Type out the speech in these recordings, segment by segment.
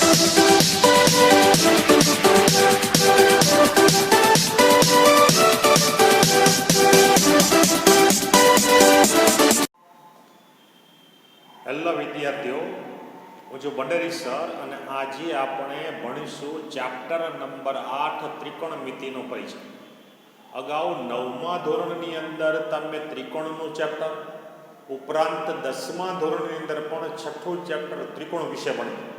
Hello વિદ્યાર્થીઓ, હું છું ભંડેરી સર અને આજે આપણે ભણીશું ચેપ્ટર નંબર 8 ત્રિકોણમિતિનો પરિચય. અગાઉ 9મા ધોરણની અંદર તમે ત્રિકોણનું ચેપ્ટર ઉપરાંત 10મા ધોરણની અંદર પણ છઠ્ઠું ચેપ્ટર ત્રિકોણ વિશે ભણ્યું.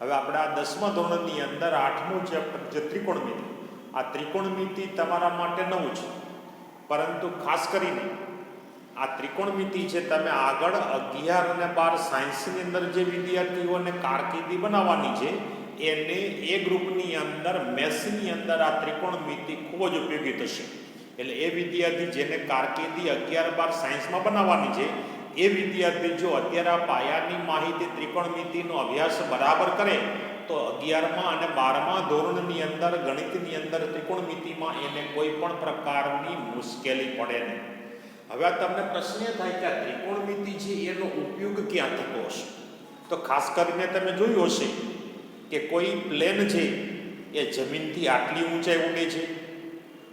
હવે આપણે આ 10મા ધોરણની અંદર 8મું ચેપ્ટર જે ત્રિકોણમિતિ, આ ત્રિકોણમિતિ તમારા માટે નવું છે, પરંતુ ખાસ કરીને આ ત્રિકોણમિતિ છે તમે આગળ 11 અને 12 સાયન્સની અંદર જે વિદ્યાર્થીઓને કારકિર્દી બનાવવાની છે એને એ ગ્રુપની અંદર મેથ્સની અંદર આ ત્રિકોણમિતિ ખૂબ જ ઉપયોગી થશે. એટલે એ વિદ્યાર્થી જેને કારકિર્દી 11, 12 સાયન્સમાં બનાવવાની છે એ વિદ્યાર્થી જો અત્યારે આ પાયાની માહિતી ત્રિકોણમિતિનો અભ્યાસ બરાબર કરે તો 11મા અને 12મા ધોરણની અંદર ગણિતની અંદર ત્રિકોણમિતિમાં એને કોઈ પણ પ્રકારની મુશ્કેલી પડે નહીં. હવે તમને પ્રશ્ન એ થાય કે આ ત્રિકોણમિતિ છે એનો ઉપયોગ ક્યાં થતો હશે? તો ખાસ કરીને તમે જોયું હશે કે કોઈ પ્લેન છે એ જમીનથી આટલી ઊંચાઈ ઉડે છે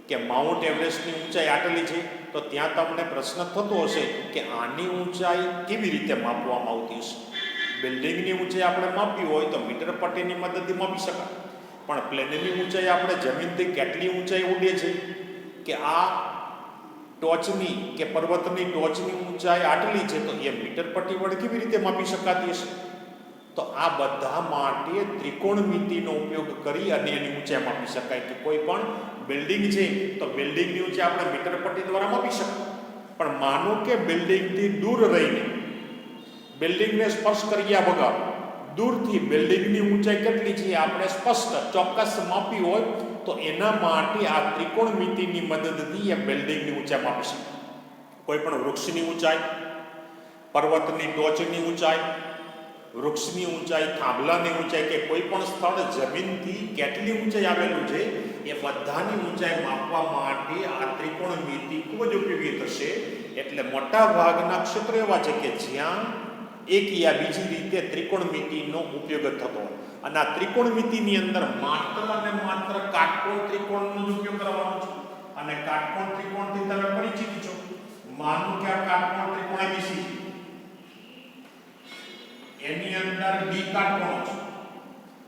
કે માઉન્ટ એવરેસ્ટની ઊંચાઈ આટલી છે, તો ત્યાં તમને પ્રશ્ન થતો હશે કે આની ઊંચાઈ કેવી રીતે માપવામાં આવતી હશે? બિલ્ડિંગની ઊંચાઈ આપણે માપવી હોય તો મીટર પટ્ટીની મદદથી માપી શકાય, પણ પ્લેનની ઊંચાઈ આપણે જમીનથી કેટલી ઊંચાઈ ઉડે છે કે આ ટોચની કે પર્વતની ટોચની ઊંચાઈ આટલી છે તો એ મીટર પટ્ટી વડે કેવી રીતે માપી શકાતી હશે? તો આ બધા માટે ત્રિકોણમિતિનો ઉપયોગ કરી અને એની ઊંચાઈ માપી શકાય. કે કોઈ પણ બિલ્ડિંગ છે તો બિલ્ડિંગની ઊંચાઈ આપણે મીટર પટ્ટી દ્વારા માપી શકાય, પણ માનો કે બિલ્ડિંગથી દૂર રહીને બિલ્ડિંગને સ્પર્શ કર્યા વગર દૂરથી બિલ્ડિંગની ઊંચાઈ કેટલી છે આપણે સ્પષ્ટ ચોક્કસ માપી હોય તો એના માટે આ ત્રિકોણમિતિની મદદથી એ બિલ્ડિંગની ઊંચાઈ માપી શકાય. કોઈ પણ વૃક્ષની ઊંચાઈ, પર્વતની ટોચની ઊંચાઈ, વૃક્ષની ઊંચાઈ, થાંભલાની ઊંચાઈ કે કોઈ પણ સ્થળ જમીનથી કેટલી ઊંચાઈ આવેલું છે એ બધાની ઊંચાઈ માપવા માટે આ ત્રિકોણમિતિ ખૂબ જ ઉપયોગી થશે. એટલે મોટા ભાગના ક્ષેત્રો એવા છે કે જ્યાં એક યા બીજી રીતે ત્રિકોણમિતિનો ઉપયોગ થતો, અને આ ત્રિકોણમિતિની અંદર માત્ર અને માત્ર કાટકોણ ત્રિકોણનો જ ઉપયોગ કરવાનો છે. અને કાટકોણ ત્રિકોણથી તમે પરિચિત છો. માનો કે આ કાટકોણ ત્રિકોણ ABC એની અંદર બી કાટકોણ છે.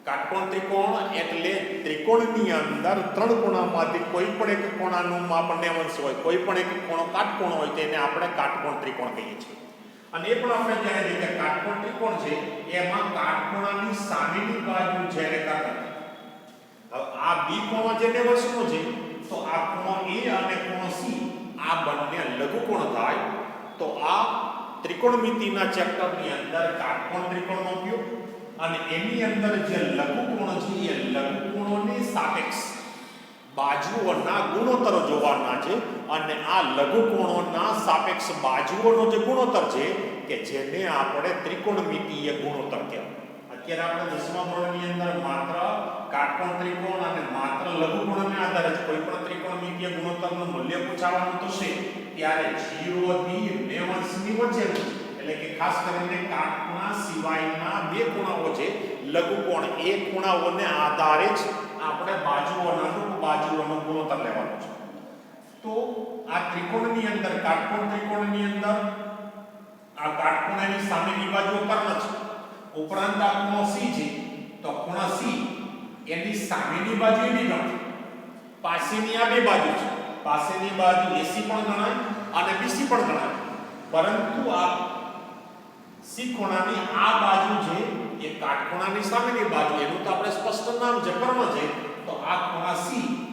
કાટકોણ ત્રિકોણ એટલે ત્રિકોણની અંદર 3 ખૂણામાંથી કોઈ પણ એક ખૂણાનું માપ 90 હોય, કોઈ પણ એક ખૂણો કાટકોણ હોય તેને આપણે કાટકોણ ત્રિકોણ કહીએ છીએ. અને એ પણ આપણે જાણીએ છીએ કે કાટકોણ ત્રિકોણ છે એમાં કાટખૂણાની સામેની બાજુ જ્યારે કાપે, હવે આ બી ખૂણો જે 90 છે તો આ ખૂણો A અને ખૂણો C આ બંને લઘુકોણ થાય. તો આ ત્રિકોણમિતિના ચેપ્ટરની અંદર કાટકોણ ત્રિકોણનો ઉપયોગ અને એની અંદર જે લઘુકોણ છે એ લઘુકોણોની સાપેક્ષ બાજુઓના ગુણોત્તર જોવાના છે. અને આ લઘુકોણોના સાપેક્ષ બાજુઓનો જે ગુણોત્તર છે કે જેને આપણે ત્રિકોણમિતિય ગુણોત્તર કહેવાય. અત્યારે આપણે 10મા ધોરણની અંદર માત્ર કાટકોણ ત્રિકોણ અને માત્ર લઘુકોણને આધારે કોઈ પણ ત્રિકોણમિતિય ગુણોત્તરનું મૂલ્ય પૂછવાનું થશે ત્યારે 0 થી 90 ની વચ્ચેનું, એટલે કે ખાસ કરીને કાટખૂણા સિવાયના બે ખૂણાઓ છે લઘુકોણ, એ ખૂણાઓને આધારે જ આપણે બાજુઓનો ગુણોત્તર લેવાનો છે. તો આ ત્રિકોણની અંદર કાટકોણ ત્રિકોણની અંદર આ કાટખૂણાની સામેની બાજુ કર્ણ છે, ઉપરાંત આ ખૂણો C છે તો ખૂણા C એની સામેની બાજુ એની ગણાય, પાસેની આ બે બાજુ છે, પાસેની બાજુ AC પણ ગણાય અને BC પણ ગણાય. પરંતુ આ C ખૂણાની આ બાજુ છે એ કાટખૂણાની સામેની બાજુ, એનું તો આપણે સ્પષ્ટ નામ છે કર્ણ છે, તો આ ખૂણા C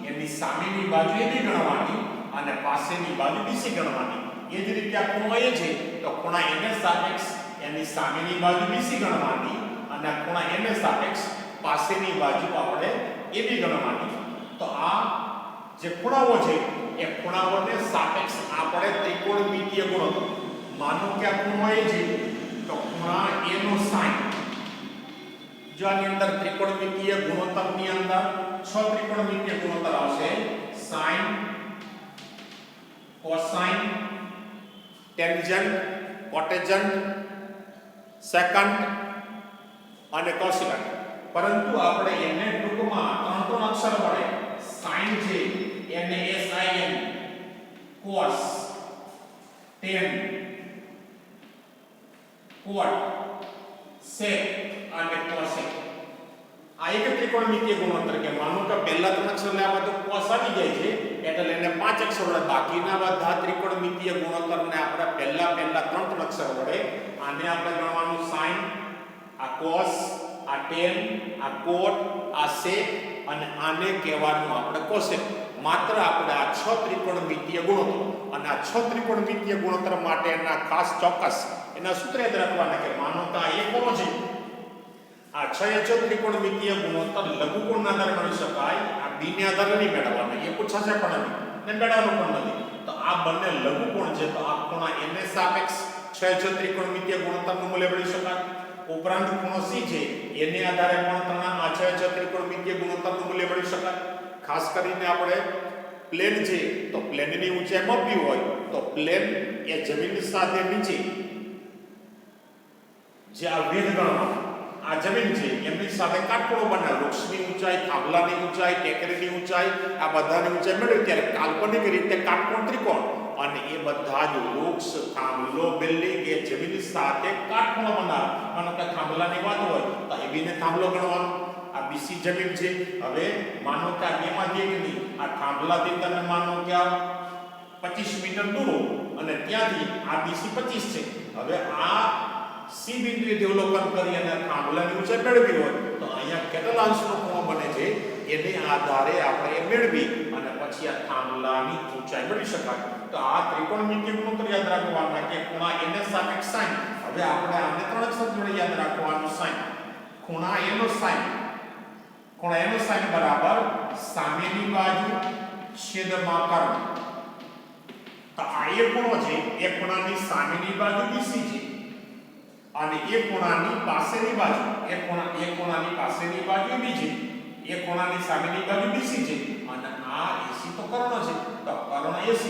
એની સામેની બાજુ AB ગણવાની અને પાસેની બાજુ BC ગણવાની. એ જ રીતે આ ખૂણો A છે તો ખૂણા A ને સાપેક્ષ એની સામેની બાજુ BC ગણવાની અને આ ખૂણા A ને સાપેક્ષ પાસેની બાજુ આપણે AB ગણવાની. તો આ જે ખૂણાઓ છે એ ખૂણાઓને સાપેક્ષ આપણે ત્રિકોણમિતિય ગુણોત્તર, માનો કે આ ખૂણો A છે તો ખૂણા A નો sin, જો આની અંદર ત્રિકોણમિતિય ગુણોત્તરની અંદર 6 ત્રિકોણમિતિય ગુણોત્તર આવશે: sin, cosine, tangent, cotangent, secant અને cosecant. પરંતુ આપણે એને ટૂંકમાં ત્રણ ત્રણ અક્ષર વડે sin છે એને sin cos tan cot sec અને cosec આ એક ત્રિકોણમિતિય ગુણોત્તર કે માનો કે પહેલા ત્રણ અક્ષર લેવા તો cos આવી જાય છે એટલે એને પાંચ અક્ષર વડે બાકીના બધા ત્રિકોણમિતિય ગુણોત્તરને આપણે પહેલા ત્રણ અક્ષર વડે આને આપણે ગણવાનું sin આ cos આ tan આ cot આ sec અને આને કહેવાનું આપણે cosec માત્ર આપણે આ છ ત્રિકોણમિતિય ગુણોત્તર અને આ છ ત્રિકોણમિતિય ગુણોત્તર માટેના ખાસ ચોક્કસ એના સૂત્ર યાદ રાખવાના કે માનો કે આ એક કોનો છે આ છ ત્રિકોણમિતિય ગુણોત્તર લઘુકોણના આધારે મળી શકાય આ b ને આધારે નહીં મેળવવાના એ પૂછાશે પણ નહીં ને મેળવવાનું પણ નથી તો આ બંને લઘુકોણ છે તો આ ખૂણા એને સાપેક્ષ છ ત્રિકોણમિતિય ગુણોત્તરનું મૂલ્ય મળી શકાય ઉપરાંત ખૂણો c છે એને આધારે પણ આ છ ત્રિકોણમિતિય ગુણોત્તરનું મૂલ્ય મળી શકાય ખાસ કરીને આપણે પ્લેન છે તો પ્લેનની ઊંચાઈ માપવી હોય તો પ્લેન એ જમીન સાથે નીચે જે આ વેધ ગણવા આ જમીન છે એમની સાથે કાટખૂણો બનાવે વૃક્ષની ઊંચાઈ થાંભલાની ઊંચાઈ ટેકરીની ઊંચાઈ આ બધાની ઊંચાઈ મેળવી ત્યારે કાલ્પનિક રીતે કાટકોણ ત્રિકોણ અને એ બધા જ વૃક્ષ થાંભલો બિલ્ડિંગ એ જમીન સાથે કાટખૂણો બનાવે માનો કે થાંભલાની વાત હોય તો એ બીને થાંભલો ગણવાનો આ બીસી જમીન છે હવે માનો કે આ બેમાંથી એકની આ થાંભલાથી તમે માનો કે આ 25 મીટર દૂર અને ત્યાંથી આ બીસી 25 છે હવે આ સી બિંદુએ અવલોકન કરી અને થાંભલાની ઊંચાઈ મેળવી હોય તો અહીંયા કેટલા અંશનો ખૂણો બને છે એને આધારે આપણે મેળવી અને પછી આ થાંભલાની ઊંચાઈ મેળવી શકાય તો આ ત્રિકોણમિતિય ગુણોત્તર યાદ રાખવાના કે ખૂણા એને સાપેક્ષ sin હવે આપણે આને ત્રણ અક્ષર જોડે યાદ રાખવાનું sin ખૂણા એનો sin બરાબર સામેની બાજુ છેદમાં કર્ણ તો આ એક ખૂણો છે એક ખૂણાની સામેની બાજુ BC છે અને એક ખૂણાની પાસેની બાજુ એક ખૂણાની પાસેની બાજુ બીજી એક ખૂણાની સામેની બાજુ BC છે અને આ AC તો કર્ણ છે તો કર્ણ AC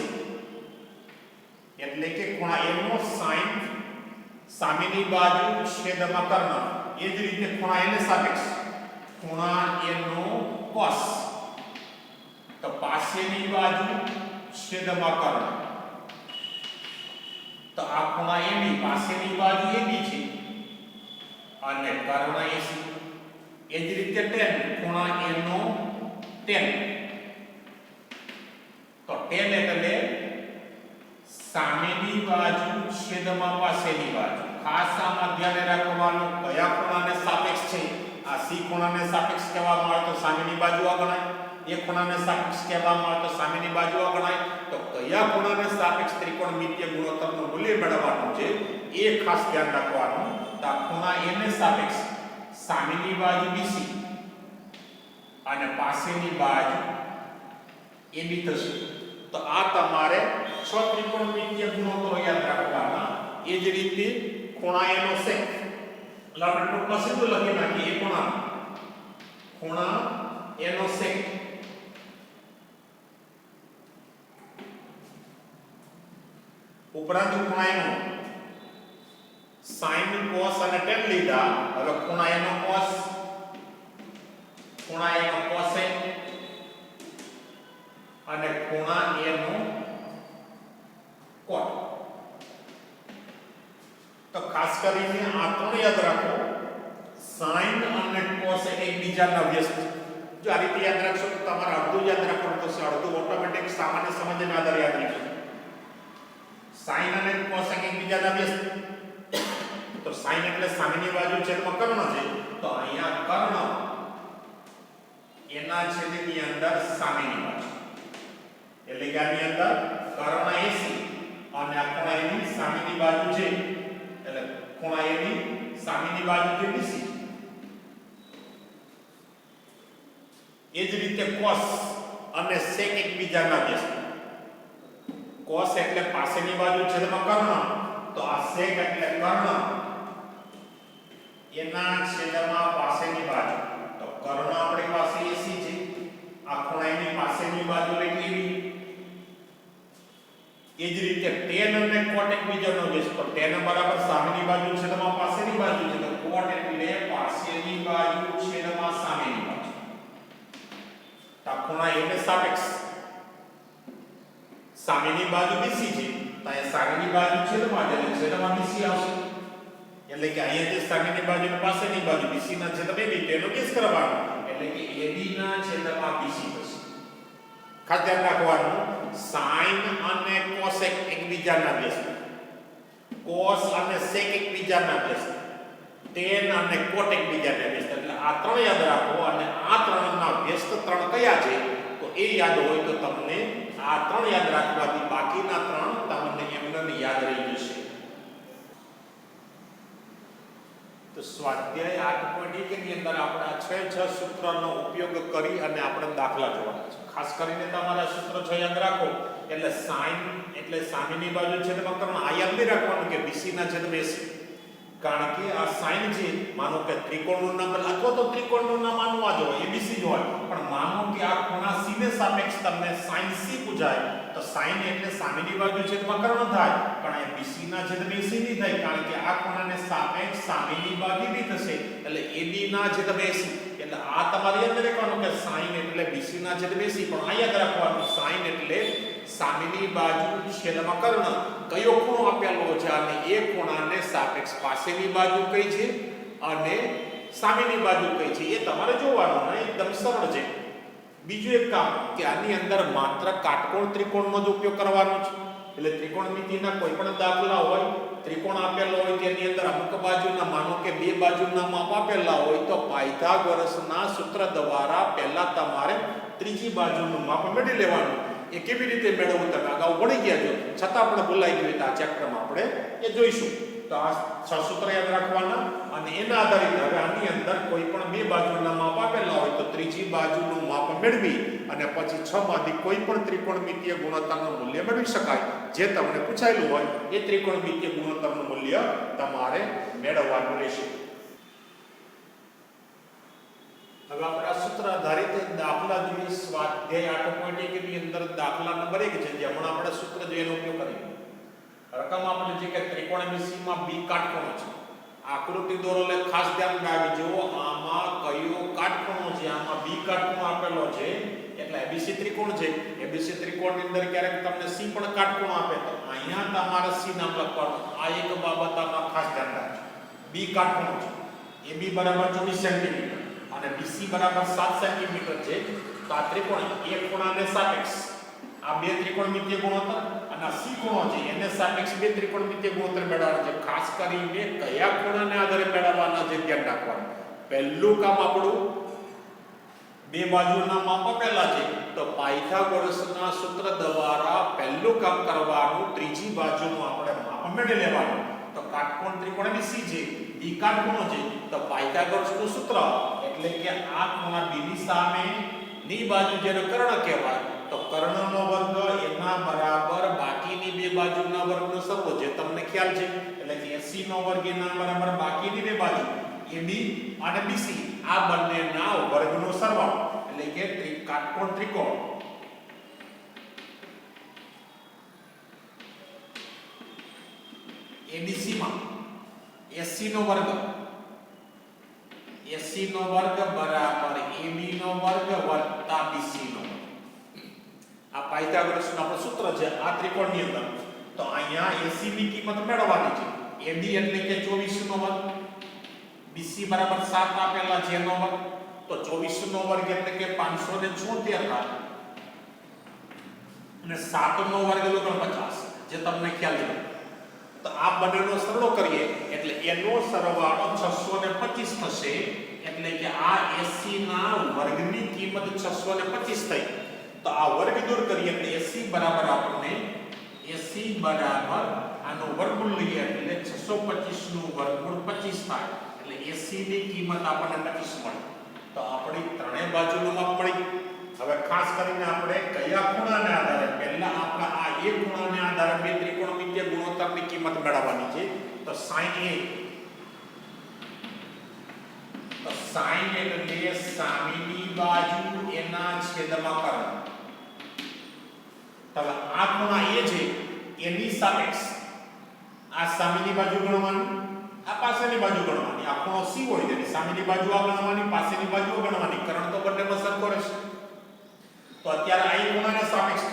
એટલે કે ખૂણા એનો sin સામેની બાજુ છેદમાં કર્ણ એ જ રીતે ખૂણા એને સાપેક્ષ ખૂણા એનો cos તો પાસેની બાજુ છેદમાં કર્ણ તો આ ખૂણા AB પાસેની બાજુ AB છે અને કર્ણ AC એ જ રીતે tan ખૂણા એનો tan તો tan એટલે સામેની બાજુ છેદમાં પાસેની બાજુ ખાસ આમાં ધ્યાન રાખવાનું કયા ખૂણાને સાપેક્ષ છે આ C ખૂણાને સાપેક્ષ કહેવામાં આવે તો સામેની બાજુ આ ગણાય એ ખૂણાને સાપેક્ષ કહેવામાં આવે તો સામેની બાજુ આ ગણાય તો કયા ખૂણાને સાપેક્ષ ત્રિકોણમિતિય ગુણોત્તરનું મૂલ્ય મેળવવાનું છે એ ખાસ ધ્યાન રાખવાનું તો આ ખૂણા એને સાપેક્ષ સામેની બાજુ BC અને પાસેની બાજુ AB થશે તો આ તમારે છ ત્રિકોણમિતિય ગુણોત્તરો યાદ રાખવાના એ જ રીતે ખૂણા એનો sec એટલે આપણે ટૂંકમાં સીધું લખી નાખીએ એ ખૂણા એનો sec ઉપરાંત ખૂણા એનો sin cos અને tan લીધા હવે ખૂણા એનો cos ખૂણા એનો cosec અને ખૂણા એનો cot તો ખાસ કરીને આ ત્રણ યાદ રાખો sin અને cos એકબીજાના વ્યસ્ત જો આ રીતે યાદ રાખશો તો તમારે અડધું યાદ રાખવાનું થશે અડધું ઓટોમેટિક સામાન્ય સમજના આધારે યાદ રહેશે sin અને cos એકબીજાના વ્યસ્ત તો sin એટલે સામેની બાજુ છેદમાં કર્ણ છે તો અહીંયા કર્ણ એના છેદની અંદર સામેની બાજુ એટલે કે આની અંદર કર્ણ AC અને આ ખૂણા એની સામેની બાજુ છે એટલે ખૂણા એની સામેની બાજુ છે BC એ જ રીતે cos અને sec એકબીજાના વ્યસ્ત cos એટલે પાસેની બાજુ છેદમાં કર્ણ તો આ sec એટલે કર્ણ એના છેદમાં પાસેની બાજુ તો કર્ણ આપણી પાસે AC છે આ ખૂણા એની પાસેની બાજુ એટલે એ જ રીતે tan અને cot એકબીજાનો વ્યસ્ત તો tan બરાબર સામેની બાજુ છેદમાં પાસેની બાજુ છે તો cot એટલે પાસેની બાજુ છેદમાં ખૂણા એ ને સાપેક્ષ સામેની બાજુ BC છે, તો અહીંયા સામેની બાજુ છેદમાં એટલે છેદમાં BC આવશે, એટલે કે અહીંયા જે સામેની બાજુ અને પાસેની બાજુ BC ના છેદમાં AB તેનો કેસ કરવાનો, એટલે કે AB ના છેદમાં BC થશે. ખાસ ધ્યાન રાખવાનું, sin અને cosec એકબીજાના વ્યસ્ત, cos અને sec એકબીજાના વ્યસ્ત, tan અને cot એકબીજાના વ્યસ્ત, એટલે આ ત્રણ યાદ રાખો. અને આ ત્રણના વ્યસ્ત ત્રણ કયા છે તો એ યાદ હોય તો તમને આ ત્રણ યાદ રાખવાથી બાકીના ત્રણ તમને એમને યાદ રહી જશે. તો સ્વાધ્યાય 8.1 ની અંદર આપણે આ 6 સૂત્રનો ઉપયોગ કરી અને આપણે દાખલા જોવાના છે. ખાસ કરીને તમારા સૂત્ર 6 યાદ રાખો, એટલે sin એટલે સામેની બાજુ છેદમાં કરવાનો. આ યાદ નહીં રાખવાનું કે BC ના છેદમાં AC, કારણ કે આ sin છે, માનો કે ત્રિકોણનું નામ અથવા તો ત્રિકોણનું નામ માનવા જો ABC જ હોય, પણ માનો કે આ ખૂણા C ને સાપેક્ષ તમને sin C પૂછાય તો sin એટલે સામેની બાજુ છેદમાં કરવાનો થાય, પણ આ BC ના છેદમાં AC નહીં થાય, કારણ કે આ ખૂણાને સાપેક્ષ સામેની બાજુ બી થશે, એટલે AB ના છેદમાં AC. એટલે આ તમારે યાદ રાખવાનું કે sin એટલે BC ના છેદમાં AC, પણ આ યાદ રાખવાનું sin એટલે સામેની બાજુ છેદમાં કર્ણ. કયો ખૂણો આપેલો છે અને એ ખૂણાને સાપેક્ષ પાસેની બાજુ કઈ છે અને સામેની બાજુ કઈ છે એ તમારે જોવાનું ને એકદમ સરળ છે. બીજું એક કામ કે આની અંદર માત્ર કાટકોણ ત્રિકોણનો જ ઉપયોગ કરવાનો છે, એટલે ત્રિકોણમિતિના કોઈ પણ દાખલા હોય, ત્રિકોણ આપેલો હોય તેની અંદર અમુક બાજુના માનો કે બે બાજુના માપ આપેલા હોય તો પાયથાગોરસના સૂત્ર દ્વારા પહેલા તમારે ત્રીજી બાજુનું માપ મેળવી લેવાનું. એ કેવી રીતે મેળવવું તમે અગાઉ ભણી ગયા છો, છતાં પણ ભૂલાઈ ગયું તો આ ચેપ્ટરમાં આપણે એ જોઈશું. તો આ 6 સૂત્ર યાદ રાખવાના અને એના આધારિત હવે આની અંદર કોઈ પણ બે બાજુના માપ આપેલા હોય તો ત્રીજી બાજુનું માપ મેળવી અને પછી 6 માંથી કોઈ પણ ત્રિકોણમિતીય ગુણોત્તરનું મૂલ્ય મેળવી શકાય. જે તમને પૂછાયેલું હોય એ ત્રિકોણમિતીય ગુણોત્તરનું મૂલ્ય તમારે મેળવવાનું રહેશે. હવે આપણે આ સૂત્ર આધારિત દાખલા જોઈએ. સ્વાધ્યાય 8.1 ની અંદર દાખલા નંબર 1 છે, જે હમણાં આપણે સૂત્ર જે એનો ઉપયોગ કરીએ. રકમ આપણે જે કે ત્રિકોણ BC માં B કાટખૂણો છે. આકૃતિ દોરો એટલે ખાસ ધ્યાન રાખજો, આમાં કયો કાટખૂણો છે, આમાં B કાટખૂણો આપેલો છે, એટલે ABC ત્રિકોણ છે. ABC ત્રિકોણની અંદર ક્યારેક તમને C પણ કાટખૂણો આપે તો અહીંયા તમારે C નામ લખવાનું. આ એક બાબત આમાં ખાસ ધ્યાન રાખજો. B કાટખૂણો છે, AB બરાબર 24 સેન્ટીમીટર અને BC બરાબર 7 સેન્ટીમીટર છે. તો આ ત્રિકોણ એક ખૂણાને સાપેક્ષ આ બે ત્રિકોણમિતીય ગુણોત્તર અને આ C ખૂણો છે એને સાપેક્ષ બે ત્રિકોણમિતીય ગુણોત્તર મેળવવાના છે. ખાસ કરીને કયા ખૂણાને આધારે મેળવવાના છે ધ્યાન રાખવાનું. પહેલું કામ આપણું બે બાજુના માપ આપેલા છે તો પાયથાગોરસના સૂત્ર દ્વારા પહેલું કામ કરવાનું, ત્રીજી બાજુનું આપણે માપ મેળવી લેવાનું. તો કાટકોણ ત્રિકોણ BC છે, B કાટખૂણો છે, તો પાયથાગોરસનું સૂત્ર એટલે કે આ ખૂણા B ની સામે ની બાજુ જેને કર્ણ કહેવાય તો કર્ણનો વર્ગ એના બરાબર બાકીની બે બાજુના વર્ગનો સરવાળો, જે તમને ખ્યાલ છે. એટલે કે AC નો વર્ગ એના બરાબર બાકીની બે બાજુ AB અને BC આ બંનેના વર્ગનો સરવાળો, એટલે કે કાટકોણ ત્રિકોણ ABC માં AC નો વર્ગ બરાબર AB નો વર્ગ વત્તા BC નો વર્ગ. આ પાયથાગોરસનું આપણું સૂત્ર છે આ ત્રિકોણની અંદર. તો અહીંયા AC ની કિંમત મેળવવાની છે. AB એટલે કે 24 નો વર્ગ, BC બરાબર 7 આપેલા છે એનો વર્ગ, તો 24 નો વર્ગ એટલે કે 576 થાય અને 7 નો વર્ગ એટલે 50, જે તમને ખ્યાલ છે. તો આ બંનેનો સરવાળો કરીએ એટલે એનો સરવાળો 625 થશે. એટલે કે આ AC ના વર્ગની કિંમત 625 થઈ. તો આ વર્ગ દૂર કરીએ એટલે AC બરાબર આપણને AC બરાબર આનો વર્ગમૂળ લઈએ એટલે 625 નું વર્ગમૂળ 25 થાય. એટલે AC ની કિંમત આપણને 25 મળે. તો આપણી ત્રણેય બાજુનું માપ મળી. હવે ખાસ કરીને આપણે કયા ખૂણાને આધારે, પહેલા આપણે આ એક ખૂણાને આધારે બે ત્રિકોણમિતીય ગુણોત્તરની કિંમત મેળવવાની છે. તો sin એટલે સામેની બાજુ એના છેદમાં કર્ણ. તો આ ખૂણા એ છે એની સાપેક્ષ આ સામેની બાજુ ગણવાની, આ પાછળની બાજુ ગણવાની. આ ખૂણો C હોય તેની સામેની બાજુ આ ગણવાની, પાછળની બાજુ ગણવાની. કર્ણ તો બંનેમાં સરખો રહેશે. તો અત્યારે આ ખૂણાને સાપેક્ષ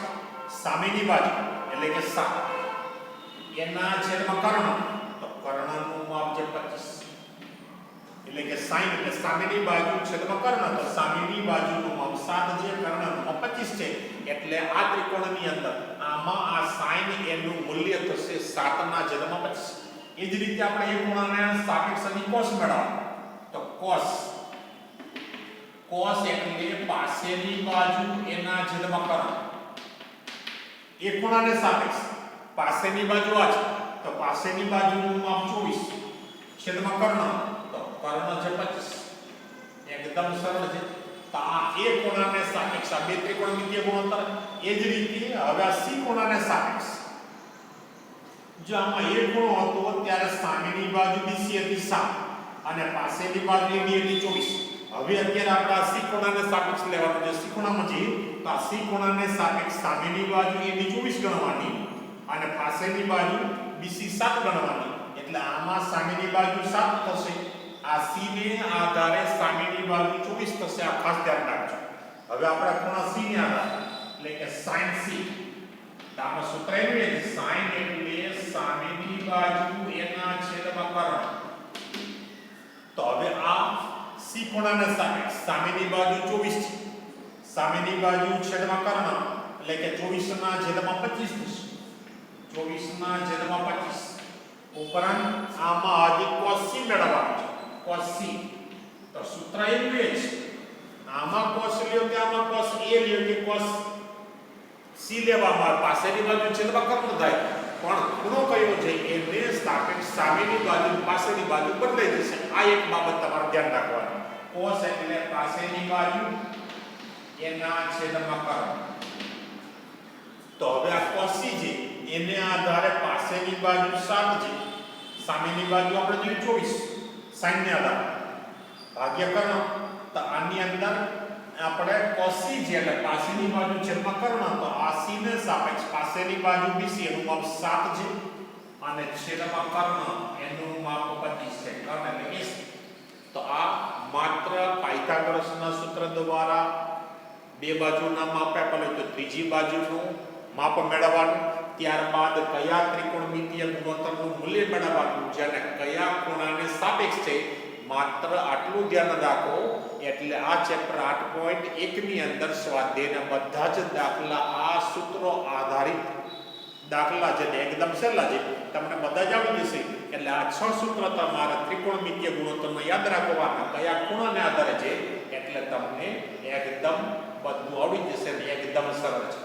સામેની બાજુ એટલે કે 7 એના છેદમાં કર્ણ, તો કર્ણનું માપ છે 25 એટલે કે sin એટલે સામેની બાજુ છેદમાં કર્ણ, તો સામેની બાજુનું માપ 7 છે, કર્ણનું માપ 25 છે. એટલે આ ત્રિકોણની અંદર આમાં આ sin એનું મૂલ્ય થશે 7 ના છેદમાં 25. એ જ રીતે આપણે એ ખૂણાને સાપેક્ષ અને cos મેળવવાનો, તો cos એટલે પાસેની બાજુ એના છેદમાં કર્ણ. એ ખૂણાને સાપેક્ષ પાસેની બાજુ આ છે, તો પાસેની બાજુનું માપ 24 છેદમાં કર્ણ, તો કર્ણ છે 25. એકદમ સરળ છે. તો આ એ ખૂણાને સાપેક્ષ આ બે ત્રિકોણમિતિય ગુણોત્તર. એ જ રીતે હવે આ સી ખૂણાને સાપેક્ષ જો આમાં એક ખૂણો હતો ત્યારે સામેની બાજુ BC હતી 7 અને પાસેની બાજુ એની હતી 24. હવે અત્યારે આપણે આ સી ખૂણાને સાપેક્ષ લેવાનું છે. સી ખૂણામાં છે તો આ સી ખૂણાને સાપેક્ષ સામેની બાજુ એની 24 ગણવાની અને પાસેની બાજુ BC 7 ગણવાની. એટલે આમાં સામેની બાજુ 7 થશે, આ સી ને આધારે સામેની બાજુ 24 થશે. આ ખાસ ધ્યાન રાખજો. હવે આપણે ખૂણા સી ને આધારે એટલે કે sin c, આમાં સૂત્ર એવું છે sin એટલે સામેની બાજુ એના છેદમાં કર્ણ. તો હવે આ સી ખૂણાને સાપેક્ષ સામેની બાજુ 24 છે, સામેની બાજુ છેદમાં કર્ણ એટલે કે 24 ના છેદમાં 25 થશે. 24 ના છેદમાં 25 ઉપરાંત આમાં હજી cos c મેળવવાનું છે. cos c તો સૂત્ર એવું છે આમાં cos લ્યો કે આમાં cos a લ્યો કે cos c લેવામાં પાસેની બાજુ છેદમાં કર્ણ થાય, પણ ખૂણો કયો છે એને સાપેક્ષ સામેની બાજુ પાસેની બાજુ બદલાઈ જશે. આ એક બાબત તમારે ધ્યાન રાખવાની. cos એટલે પાસેની બાજુ એના છેદમાં કર્ણ. તો હવે આ cos c છે એને આધારે પાસેની બાજુ 7 છે, સામેની બાજુ આપણે જોઈએ 24 sin ને આધારે ભાગ્યા કર્ણ. તો આની અંદર આપણે cos c છે એટલે પાસેની બાજુ છેદમાં કર્ણ, તો આ c ને સાપેક્ષ પાસેની બાજુ BC એનું માપ 7 છે અને છેદમાં કર્ણ એનું માપ 25 છે. કર્ણ એટલે 80. તો આ માત્ર પાયથાગોરસના સૂત્ર દ્વારા બે બાજુના માપ આપેલ તો ત્રીજી બાજુનું માપ મેળવવાનું, ત્યારબાદ કયા ત્રિકોણમિતિય ગુણોત્તરનું મૂલ્ય મેળવવાનું, જેને કયા ખૂણાને સાપેક્ષ છે. માત્ર આટલું ધ્યાન રાખો એટલે આ ચેપ્ટર 8.1 ની અંદર સ્વાધ્યાયના બધા જ દાખલા આ સૂત્રો આધારિત દાખલા છે, એકદમ સહેલા છે, તમને બધા જ આવડી જશે. એટલે આ 6 સૂત્ર તમારા ત્રિકોણમિતિય ગુણોત્તરમાં યાદ રાખવાના, કયા ખૂણાને આધારે છે, એટલે તમને એકદમ બધું આવડી જશે ને એકદમ સરળ છે.